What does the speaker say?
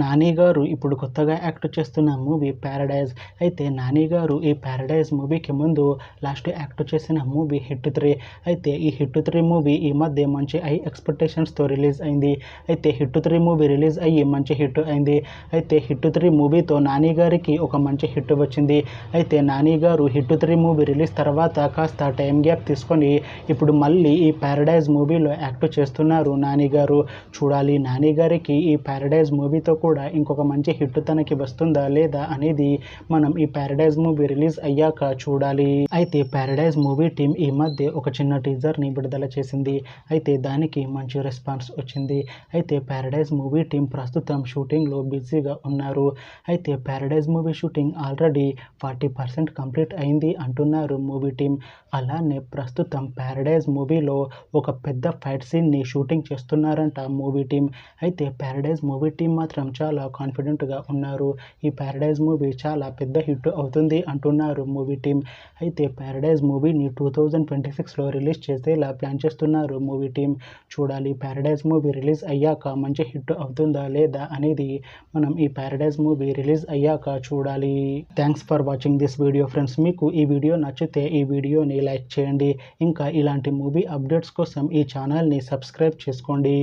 నాని గారు ఇప్పుడు కొత్తగా యాక్ట్ చేస్తున్న మూవీ ప్యారడైజ్. అయితే నాని గారు ఈ ప్యారడైజ్ మూవీకి ముందు లాస్ట్ యాక్ట్ చేసిన మూవీ హిట్ 3. అయితే ఈ హిట్ 3 మూవీ ఈ మధ్య మంచి హై ఎక్స్పెక్టేషన్స్తో రిలీజ్ అయింది. అయితే హిట్ 3 మూవీ రిలీజ్ అయ్యి మంచి హిట్ అయింది. అయితే హిట్ 3 మూవీతో నాని గారికి ఒక మంచి హిట్ వచ్చింది. అయితే నాని గారు హిట్ 3 మూవీ రిలీజ్ తర్వాత కాస్త టైం గ్యాప్ తీసుకొని ఇప్పుడు మళ్ళీ ఈ ప్యారడైజ్ మూవీలో యాక్ట్ చేస్తున్నారు నాని గారు. చూడాలి నాని గారికి ఈ ప్యారడైజ్ మూవీతో కూడా ఇంకొక మంచి హిట్ తనకి వస్తుందా లేదా అనేది మనం ఈ ప్యారడైజ్ మూవీ రిలీజ్ అయ్యాక చూడాలి. అయితే ప్యారడైజ్ మూవీ టీం ఈ మధ్య ఒక చిన్న టీజర్ని విడుదల చేసింది. అయితే దానికి మంచి రెస్పాన్స్ వచ్చింది. అయితే ప్యారడైజ్ మూవీ టీం ప్రస్తుతం షూటింగ్లో బిజీగా ఉన్నారు. అయితే Paradise movie shooting already 40% complete అయింది అంటున్నారు మూవీ టీం. అలానే ప్రస్తుతం ప్యారడైజ్ మూవీలో ఒక పెద్ద ఫైట్ సీన్ని షూటింగ్ చేస్తున్నారంట మూవీ టీం. అయితే ప్యారడైజ్ మూవీ టీం మాత్రం చాలా కాన్ఫిడెంట్గా ఉన్నారు. ఈ ప్యారడైజ్ మూవీ చాలా పెద్ద హిట్ అవుతుంది అంటున్నారు మూవీ టీం. అయితే ప్యారడైజ్ మూవీని 2026లో రిలీజ్ చేసేలా ప్లాన్ చేస్తున్నారు మూవీ టీం. చూడాలి ప్యారడైజ్ మూవీ రిలీజ్ అయ్యాక మంచి హిట్ అవుతుందా లేదా అనేది మనం ఈ ప్యారడైజ్ మూవీ రిలీజ్ అయ్యాక చూడాలి. Thanks for watching this video friends. మీకు ఈ వీడియో నచ్చితే ఈ వీడియోని లైక్ చేయండి. ఇంకా ఇలాంటి మూవీ అప్డేట్స్ కోసం ఈ ఛానల్ని సబ్స్క్రైబ్ చేసుకోండి.